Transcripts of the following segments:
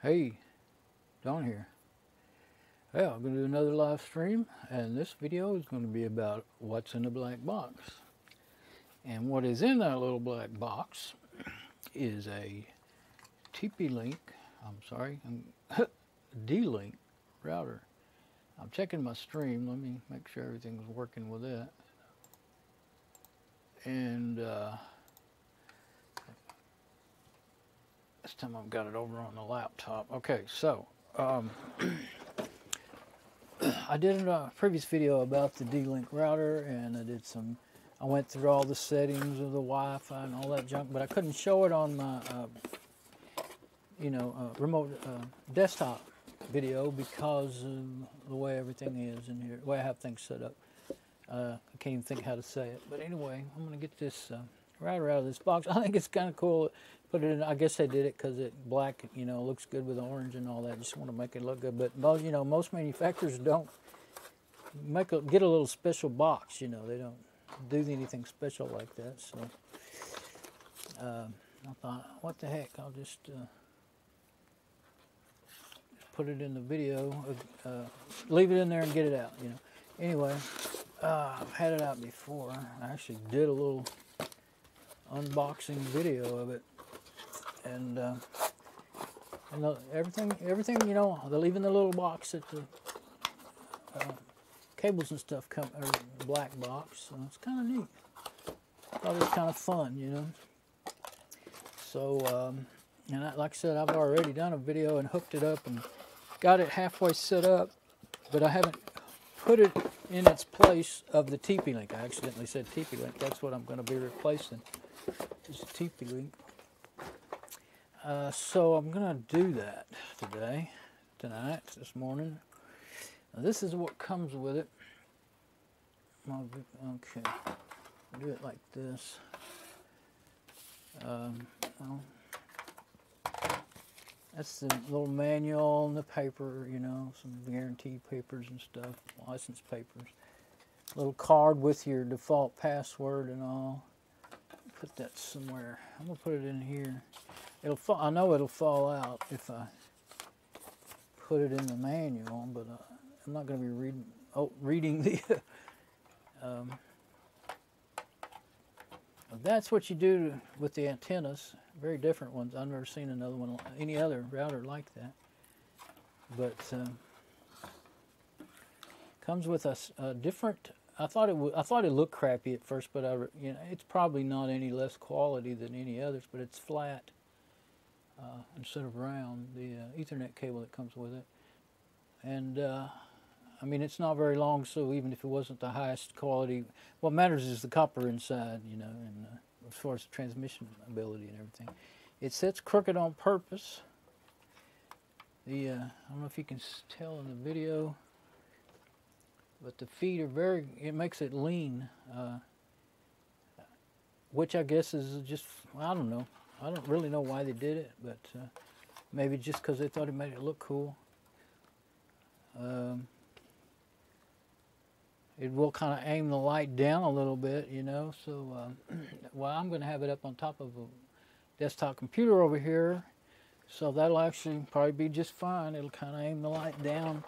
Hey, Don here. Well, I'm going to do another live stream, and this video is going to be about what's in the black box. And what is in that little black box is a TP-Link, D-Link router. I'm checking my stream. Let me make sure everything's working with it. And this time I've got it over on the laptop. Okay, so I did a previous video about the D-Link router, and I went through all the settings of the Wi-Fi and all that junk, but I couldn't show it on my remote desktop video because of the way everything is in here, the way I have things set up. I can't even think how to say it, but anyway, I'm going to get this router out of this box. I think it's kind of cool. Put it in. I guess they did it because it black, looks good with orange and all that. Just want to make it look good. But most manufacturers don't get a little special box. They don't do anything special like that. So I thought, what the heck? I'll just put it in the video. Leave it in there and get it out. Anyway, I've had it out before. I actually did a little unboxing video of it. And everything, even the little box that the cables and stuff come, or black box, so it's kind of neat. Thought it was kind of fun, So, like I said, I've already done a video and hooked it up and got it halfway set up, but I haven't put it in its place of the TP-Link. I accidentally said TP-Link. That's what I'm going to be replacing, is the TP-Link. So I'm going to do that this morning. Now, this is what comes with it. Okay, I'll do it like this. That's the little manual and the paper, some guarantee papers and stuff, license papers. Little card with your default password and all. Put that somewhere. I'm going to put it in here. I know it'll fall out if I put it in the manual, but I'm not going to be reading the. That's what you do with the antennas. Very different ones. I've never seen another one, any other router like that. But comes with a different. I thought it looked crappy at first, but it's probably not any less quality than any others. But it's flat. Instead of round, the Ethernet cable that comes with it. And it's not very long, so even if it wasn't the highest quality, what matters is the copper inside, and as far as the transmission ability and everything. It sits crooked on purpose. I don't know if you can tell in the video, but the feet are it makes it lean, which I guess is just, I don't know. I don't really know why they did it, but maybe just because they thought it made it look cool. It will kind of aim the light down a little bit, so well, I'm going to have it up on top of a desktop computer over here, so that'll actually probably be just fine. It'll kind of aim the light down.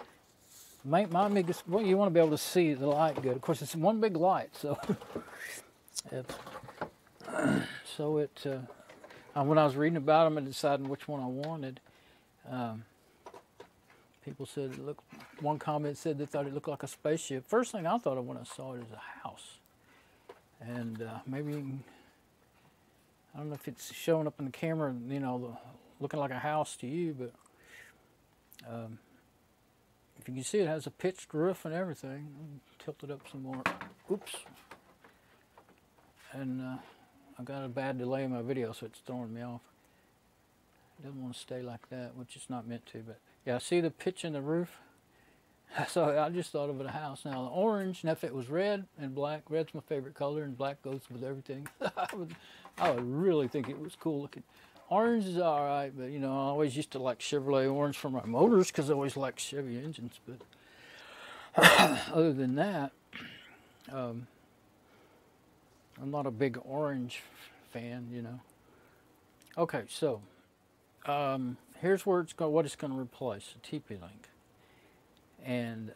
My biggest, well, you want to be able to see the light good. Of course, it's one big light, so when I was reading about them and deciding which one I wanted, people said one comment said they thought it looked like a spaceship. First thing I thought of when I saw it is a house. And maybe, I don't know if it's showing up in the camera, looking like a house to you, but if you can see, it has a pitched roof and everything. Tilt it up some more. Oops. And I got a bad delay in my video, so it's throwing me off. It doesn't want to stay like that, which it's not meant to, but yeah, see the pitch in the roof? So I just thought of it a house. Now the orange, now if it was red and black, red's my favorite color and black goes with everything. I would really think it was cool looking. Orange is all right, but I always used to like Chevrolet orange for my motors because I always liked Chevy engines, but other than that, I'm not a big orange fan, Okay, so here's where what it's going to replace, the TP-Link. And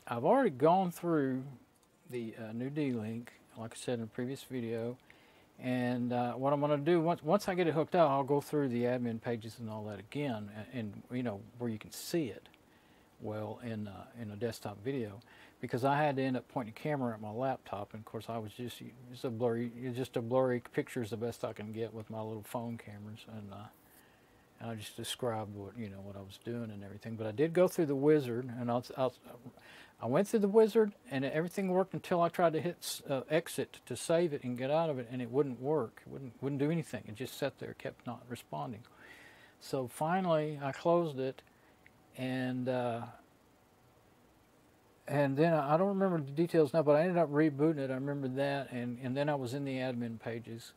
I've already gone through the new D-Link, like I said in the previous video. And what I'm going to do, once I get it hooked up, I'll go through the admin pages and all that again, and you know, where you can see it well in a desktop video, because I had to end up pointing the camera at my laptop, and of course I was just a blurry picture is the best I can get with my little phone cameras, and I just described what I was doing and everything. But I did go through the wizard, and I went through the wizard, and everything worked until I tried to hit exit to save it and get out of it, and it wouldn't work. It wouldn't do anything. It just sat there, kept not responding. So finally, I closed it, and then I don't remember the details now, but I ended up rebooting it. I remember that, and then I was in the admin pages,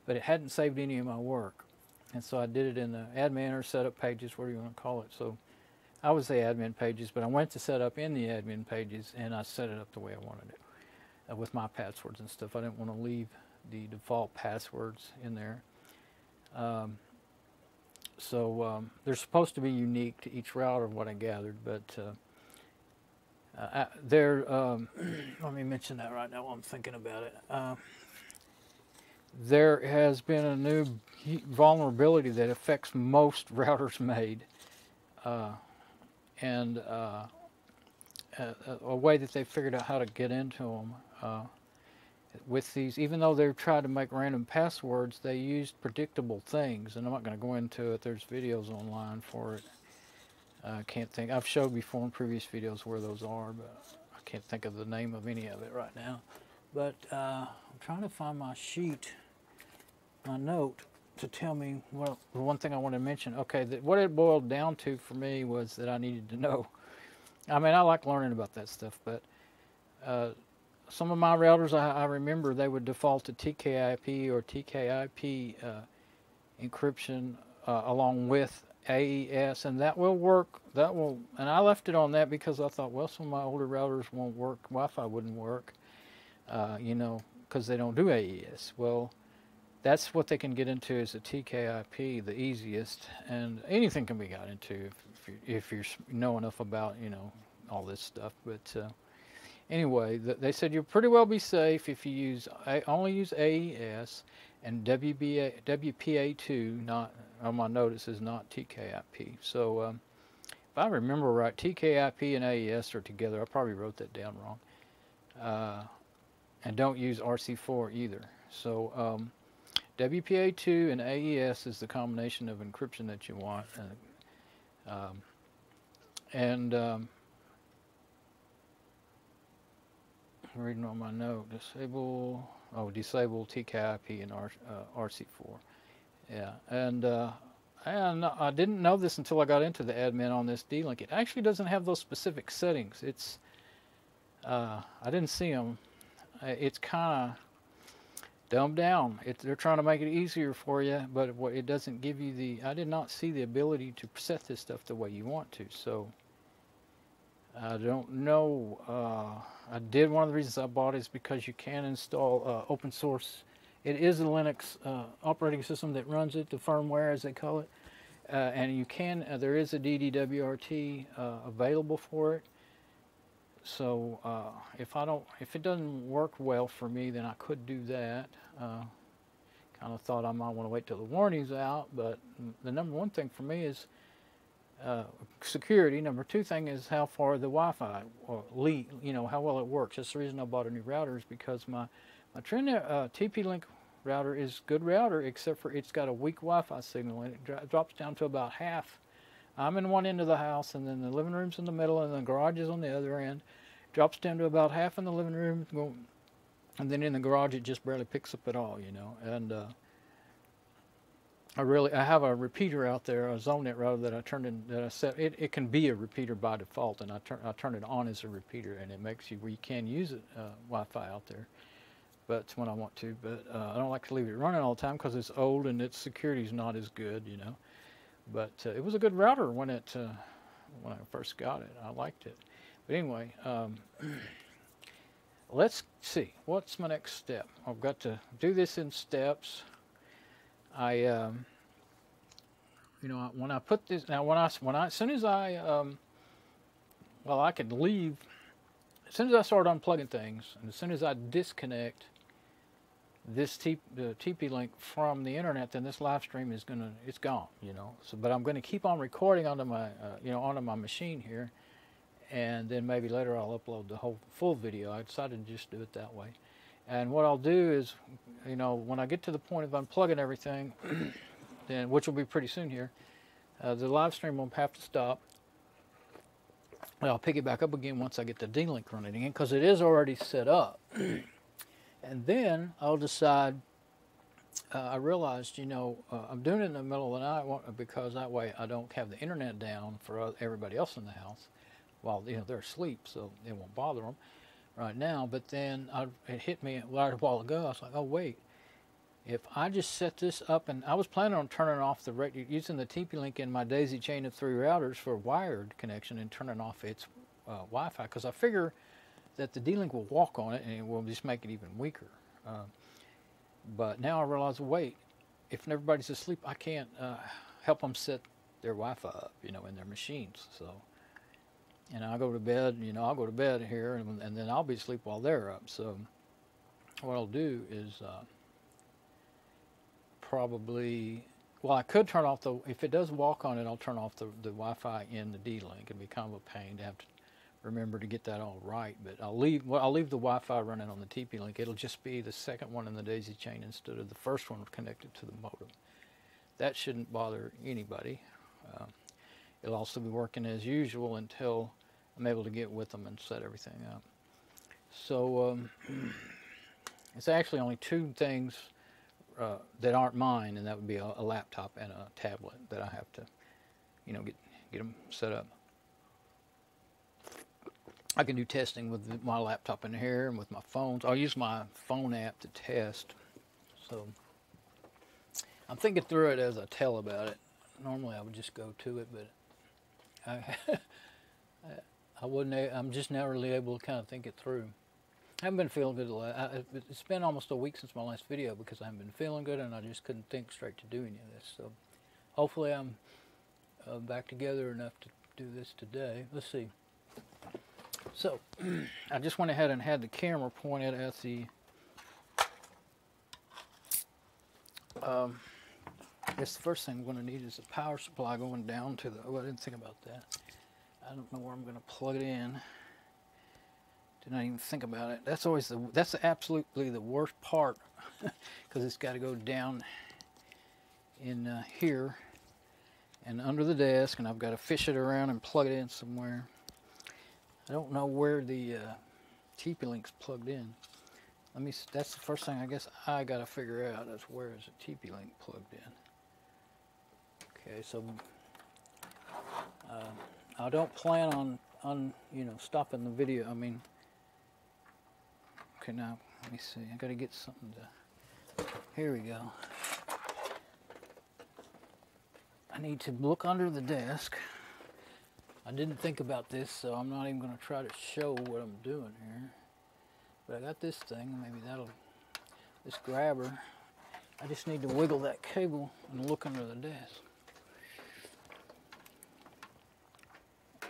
but it hadn't saved any of my work. And so I did it in the admin or setup pages, whatever you want to call it. So I was the admin pages, but I went to set up in the admin pages, and I set it up the way I wanted it with my passwords and stuff. I didn't want to leave the default passwords in there. They're supposed to be unique to each router, what I gathered, but let me mention that right now while I'm thinking about it. There has been a new vulnerability that affects most routers made, and a way that they figured out how to get into them with these. Even though they've tried to make random passwords, they used predictable things, and I'm not going to go into it. There's videos online for it. I can't think. I've showed before in previous videos where those are, but I can't think of the name of any of it right now. But I'm trying to find my sheet, my note, to tell me what the one thing I want to mention. Okay, what it boiled down to for me was that I needed to know. I mean, I like learning about that stuff, but some of my routers, I remember they would default to TKIP or TKIP encryption along with AES, and that will work. And I left it on that because I thought, well, some of my older routers won't work. Wi-Fi wouldn't work, because they don't do AES. Well, that's what they can get into is the TKIP, the easiest, and anything can be got into if you know enough about all this stuff. But anyway, they said you'll pretty well be safe if you only use AES and WPA2. Not on my notice is not TKIP. So if I remember right, TKIP and AES are together. I probably wrote that down wrong. And don't use RC4 either. So WPA2 and AES is the combination of encryption that you want. Reading on my note, disable TKIP and RC4. Yeah, and I didn't know this until I got into the admin on this D-Link. It actually doesn't have those specific settings. It's I didn't see them. It's kind of dumbed down. They're trying to make it easier for you, but it doesn't give you I did not see the ability to set this stuff the way you want to. So I don't know. I did. One of the reasons I bought it is because you can install open source. It is a Linux operating system that runs it, the firmware as they call it, and you can. There is a DDWRT available for it. So if it doesn't work well for me, then I could do that. Kind of thought I might want to wait till the warranty's out, but the number one thing for me is security. Number two thing is how far the Wi-Fi lead, how well it works. That's the reason I bought a new router, is because my TP-Link router is good router, except for it's got a weak Wi-Fi signal, and it drops down to about half. I'm in one end of the house, and then the living room's in the middle, and the garage is on the other end. Drops down to about half in the living room, and then in the garage it just barely picks up at all, And I have a repeater out there, a ZoneNet router that I turned in, that I set. It can be a repeater by default, and I turn it on as a repeater, and it makes you where you can use it Wi-Fi out there. But it's when I want to. But I don't like to leave it running all the time because it's old and its security's not as good, But it was a good router when I first got it. I liked it. But anyway, let's see. What's my next step? I've got to do this in steps. you know, when I put this, now when I as soon as I, well, I could leave, as soon as I start unplugging things, and as soon as I disconnect this the TP-Link from the internet, then this live stream is it's gone, you know. So, but I'm gonna keep on recording onto my, you know, onto my machine here, and then maybe later I'll upload the whole full video. I decided to just do it that way. And what I'll do is, you know, when I get to the point of unplugging everything, then, which will be pretty soon here, the live stream won't have to stop. And I'll pick it back up again once I get the D-Link running again, because it is already set up. And then I'll decide, I realized, you know, I'm doing it in the middle of the night because that way I don't have the internet down for everybody else in the house while, you know, they're asleep, so it won't bother them right now. But then it hit me right a while ago. I was like, oh, wait. If I just set this up, and I was planning on turning off using the TP-Link in my daisy chain of 3 routers for wired connection and turning off its Wi-Fi, because I figure that the D-Link will walk on it and it will just make it even weaker. But now I realize, wait, if everybody's asleep, I can't help them set their Wi-Fi up, you know, in their machines. So, and I go to bed, you know, I'll go to bed here, and then I'll be asleep while they're up. So what I'll do is probably, well, I could turn off if it does walk on it, I'll turn off the Wi-Fi in the D-Link. It'd be kind of a pain to have to remember to get that all right, but I'll leave the Wi-Fi running on the TP-Link. It'll just be the second one in the daisy chain instead of the first one connected to the modem. That shouldn't bother anybody. It'll also be working as usual until I'm able to get with them and set everything up. So it's actually only 2 things that aren't mine, and that would be a laptop and a tablet that I have to, you know, get them set up. I can do testing with my laptop in here and with my phones. I'll use my phone app to test. So I'm thinking through it as I tell about it. Normally I would just go to it, but I wouldn't. I'm just now really able to kind of think it through. I haven't been feeling good. It's been almost a week since my last video because I haven't been feeling good, and I just couldn't think straight to do any of this. So hopefully I'm back together enough to do this today. Let's see. So I just went ahead and had the camera pointed at the I guess the first thing I'm going to need is a power supply going down to the, oh, I didn't think about that. I don't know where I'm going to plug it in. Did not even think about it. That's always that's absolutely the worst part because it's got to go down in here and under the desk, and I've got to fish it around and plug it in somewhere. I don't know where the TP-Link's plugged in. That's the first thing I guess I got to figure out is where is the TP-Link plugged in. Okay, so I don't plan on you know, stopping the video. I mean, okay, now let me see. I got to get something to. Here we go. I need to look under the desk. I didn't think about this, so I'm not even going to try to show what I'm doing here. But I got this thing. Maybe this grabber. I just need to wiggle that cable and look under the desk.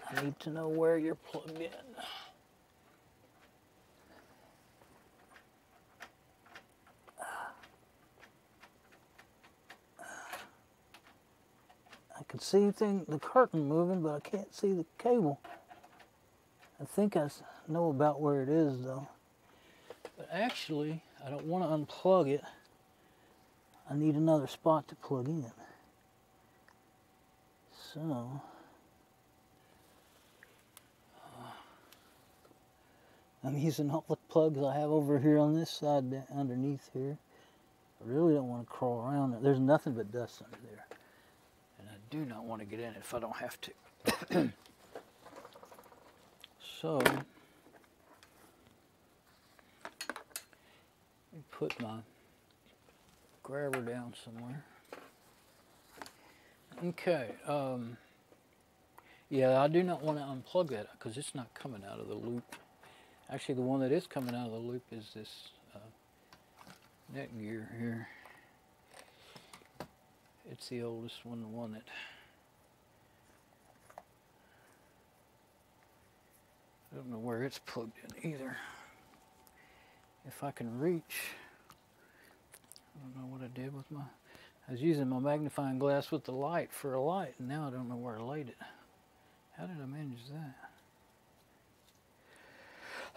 I need to know where you're plugged in. I can see the curtain moving, but I can't see the cable. I think I know about where it is, though. But actually, I don't want to unplug it. I need another spot to plug in. So, I'm using all the plugs I have over here on this side underneath here. I really don't want to crawl around it. There's nothing but dust under there. And I do not want to get in it if I don't have to. So, let me put my grabber down somewhere. Okay, yeah, I do not want to unplug that because it's not coming out of the loop. Actually, the one that is coming out of the loop is this net gear here. It's the oldest one, the one that I don't know where it's plugged in either. If I can reach, I don't know what I did with my, I was using my magnifying glass with the light for a light, and now I don't know where I laid it. How did I manage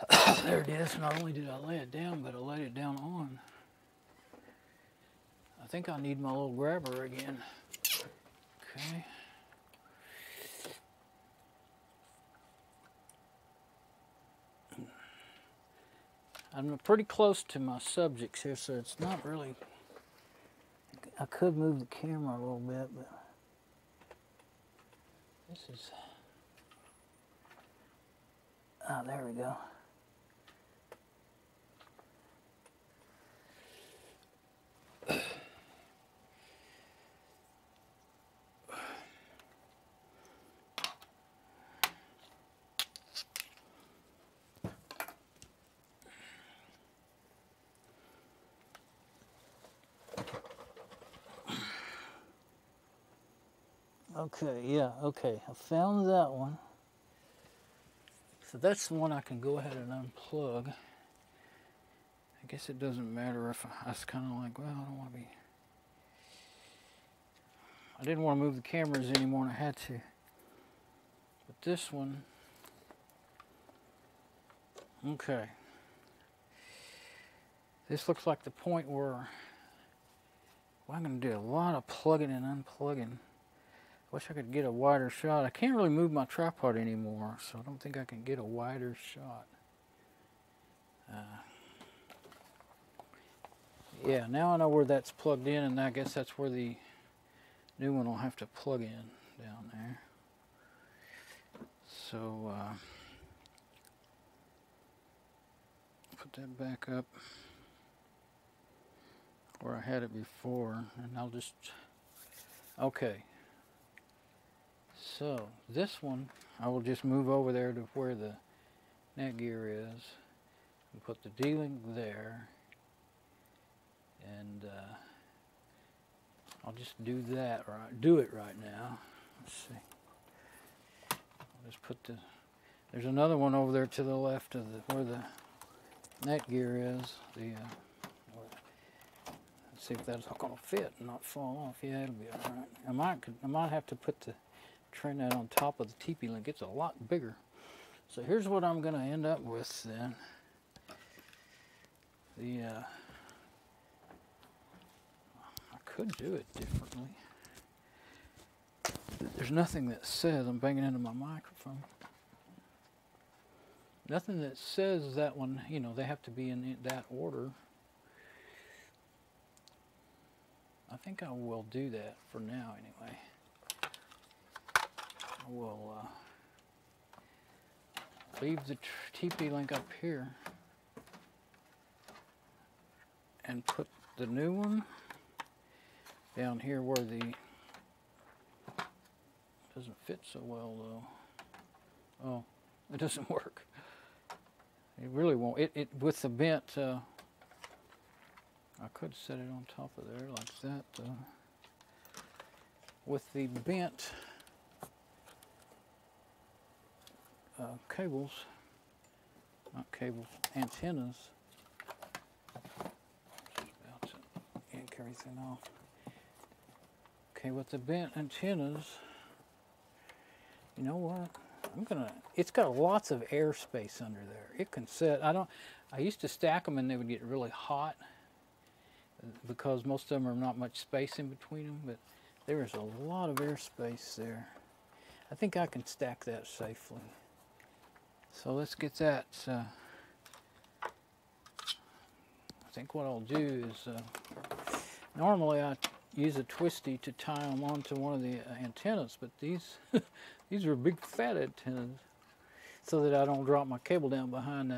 that? There it is. Not only did I lay it down, but I laid it down on. I think I need my little grabber again. Okay. I'm pretty close to my subjects here, so it's not really, I could move the camera a little bit, but this is, there we go. Okay, yeah, okay, I found that one. So that's the one I can go ahead and unplug. I guess it doesn't matter if I was kind of like, well, I don't want to be, I didn't want to move the cameras anymore and I had to. But this one, okay. This looks like the point where, well, I'm going to do a lot of plugging and unplugging. Wish I could get a wider shot. I can't really move my tripod anymore, so I don't think I can get a wider shot. Yeah, now I know where that's plugged in, and I guess that's where the new one will have to plug in down there. So, put that back up where I had it before, and I'll just, okay. So this one, I will just move over there to where the netgear is and put the D-link there, and I'll just do that do it right now. Let's see. I'll just put the, there's another one over there to the left of the, where the netgear is. The let's see if that's all gonna fit and not fall off. Yeah, it'll be all right. I might have to put the, train that on top of the TP-Link. It's a lot bigger. So here's what I'm going to end up with then. I could do it differently. There's nothing that says, I'm banging into my microphone. Nothing that says that one, you know, they have to be in that order. I think I will do that for now anyway. We'll leave the TP-Link up here and put the new one down here where the, doesn't fit so well though. Oh, it doesn't work. It really won't. It with the bent, I could set it on top of there like that. With the bent cables, not cables, antennas. Just about to yank everything off. Okay, with the bent antennas, you know what? It's got lots of airspace under there. It can set, I used to stack them and they would get really hot because most of them are not much space in between them, but there is a lot of airspace there. I think I can stack that safely. So let's get that. I think what I'll do is, normally I use a twisty to tie them onto one of the antennas, but these these are big fat antennas, so that I don't drop my cable down behind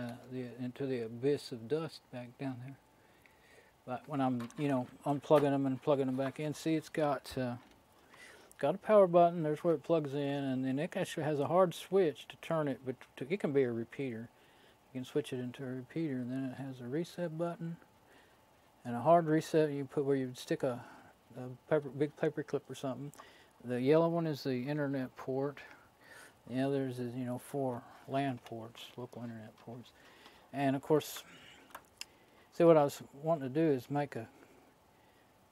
into the abyss of dust back down there. But when I'm, you know, unplugging them and plugging them back in, see, it's got a power button. There's where it plugs in, and then it actually has a hard switch to turn it, but it can be a repeater. You can switch it into a repeater, and then it has a reset button and a hard reset you put where you would stick a big paper clip or something. The yellow one is the internet port. The others is, you know, 4 LAN ports, local internet ports. And of course, see, what I was wanting to do is make a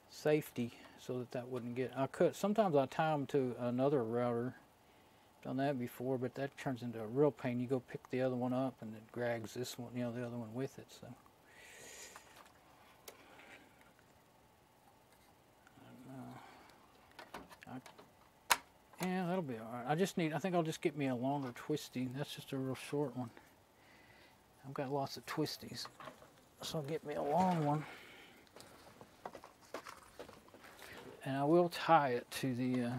safety so that that wouldn't get, sometimes I tie them to another router. Done that before, but that turns into a real pain. You go pick the other one up and it drags this one, you know, the other one with it. So, yeah, that'll be all right. I think I'll just get me a longer twisty. That's just a real short one. I've got lots of twisties, so I'll get me a long one. And I will tie it to the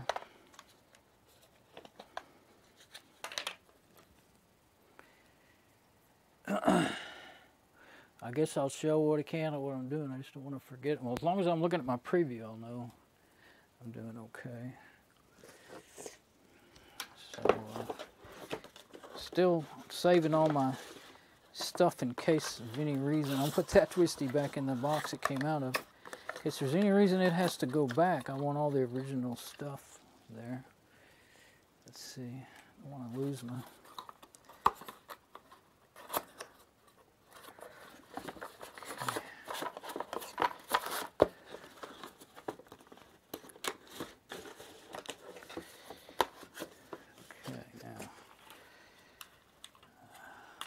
I guess I'll show what I can of what I'm doing. I just don't want to forget. Well, as long as I'm looking at my preview, I'll know I'm doing okay. So, still saving all my stuff in case of any reason. I'll put that twisty back in the box it came out of. In case there's any reason it has to go back, I want all the original stuff there. Let's see. I don't want to lose my...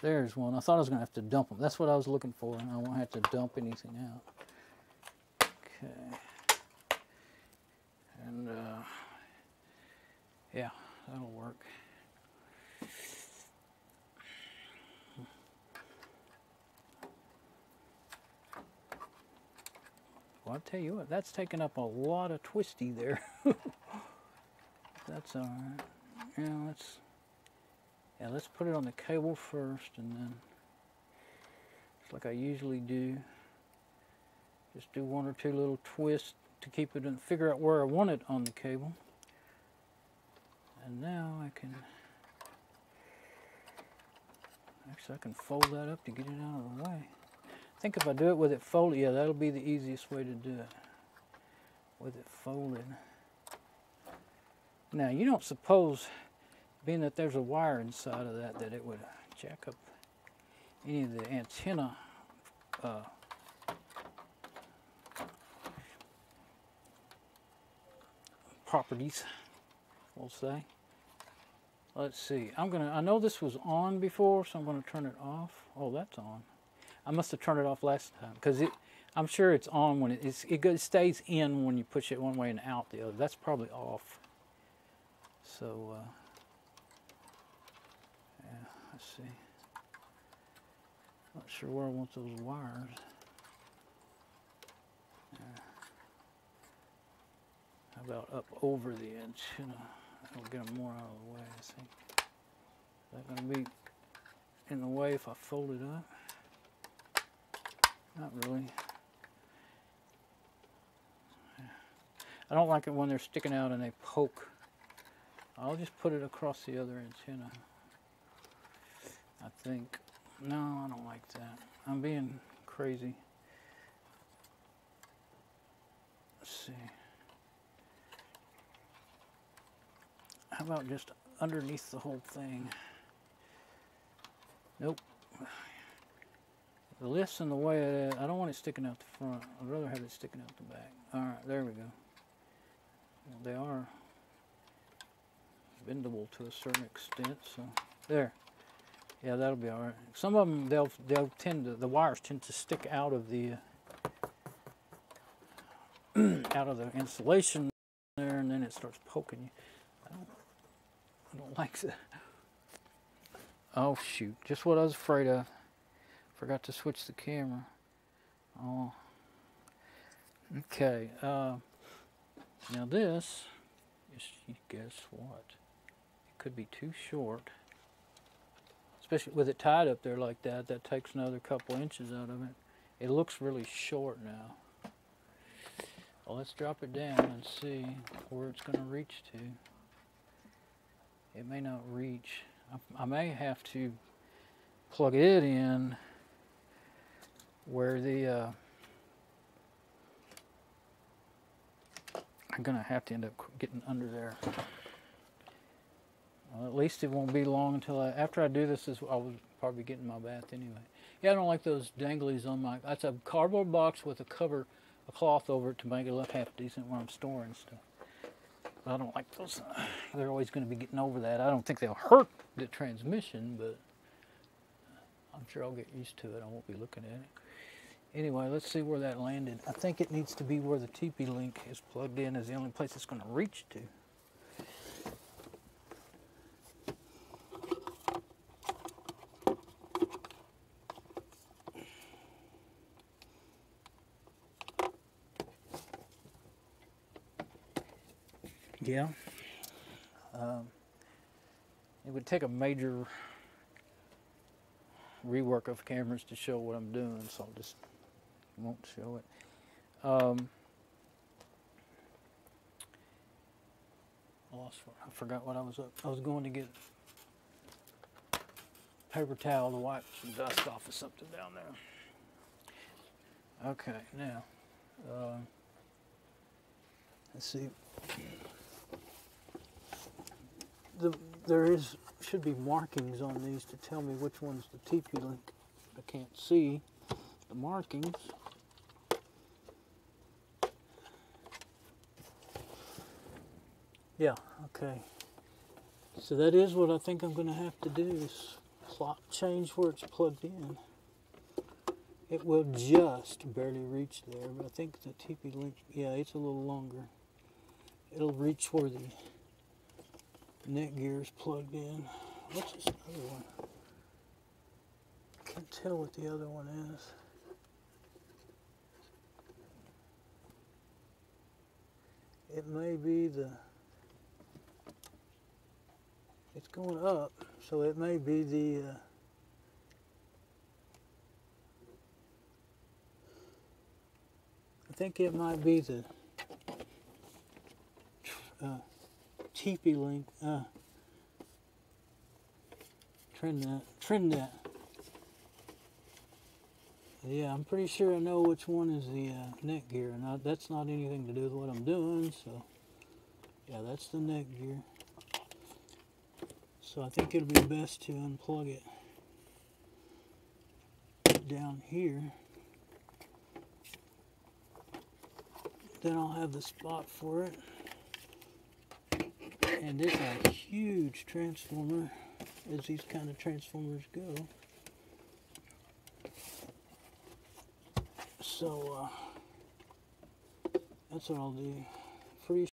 There's one. I thought I was going to have to dump them. That's what I was looking for, and I won't have to dump anything out. Okay. And, yeah, that'll work. Well, I'll tell you what, that's taking up a lot of twisty there. That's all right. Yeah, let's put it on the cable first, and then, just like I usually do, just do 1 or 2 little twists to keep it and figure out where I want it on the cable. And now I can, actually I can fold that up to get it out of the way. I think if I do it with it folded, yeah, that'll be the easiest way to do it, with it folded. Now, you don't suppose, being that there's a wire inside of that, that it would jack up any of the antenna properties, we'll say. Let's see. I know this was on before, so I'm gonna turn it off. Oh, that's on. I must have turned it off last time, because I'm sure it's on when it stays in when you push it one way and out the other. That's probably off. So, yeah, let's see. Not sure where I want those wires. How about up over the antenna? That'll get them more out of the way, I think. Is that going to be in the way if I fold it up? Not really. I don't like it when they're sticking out and they poke. I'll just put it across the other antenna, I think. No, I don't like that. I'm being crazy. Let's see. How about just underneath the whole thing? Nope. The lift's in the way of that. I don't want it sticking out the front. I'd rather have it sticking out the back. Alright, there we go. Well, they are bendable to a certain extent, so there. Yeah, that'll be all right. Some of them, they'll tend to, the wires tend to stick out of the out of the insulation there, and then it starts poking you. I don't like that. Oh shoot! Just what I was afraid of. Forgot to switch the camera. Oh. Okay. Now this is, guess what? It could be too short. Especially with it tied up there like that, that takes another couple inches out of it. It looks really short now. Well, let's drop it down and see where it's going to reach to. It may not reach. I may have to plug it in where the I'm gonna have to end up getting under there. Well, at least it won't be long until after I do this. I will probably get in my bath anyway. Yeah, I don't like those danglies on my. That's a cardboard box with a cover, a cloth over it to make it look half decent when I'm storing stuff. But I don't like those. They're always going to be getting over that. I don't think they'll hurt the transmission, but I'm sure I'll get used to it. I won't be looking at it. Anyway, let's see where that landed. I think it needs to be where the TP-Link is plugged in, is the only place it's going to reach to. Yeah. It would take a major rework of cameras to show what I'm doing, so I just won't show it. I forgot what I was up. I was going to get paper towel to wipe some dust off of something down there. Okay, now let's see. There should be markings on these to tell me which one's the TP-Link. I can't see the markings. Yeah, okay. So that is what I think I'm going to have to do, is slot change where it's plugged in. It will just barely reach there, but I think the TP-Link, yeah, it's a little longer. It'll reach where the net gear is plugged in. What's this other one? I can't tell what the other one is. It may be it's going up, so it may be the I think it might be the TP-Link. Trim that. Yeah, I'm pretty sure I know which one is the net gear, and that's not anything to do with what I'm doing, so yeah, that's the net gear. So I think it'll be best to unplug it down here. Then I'll have the spot for it. And this is a huge transformer, as these kind of transformers go. So that's what I'll do. Pretty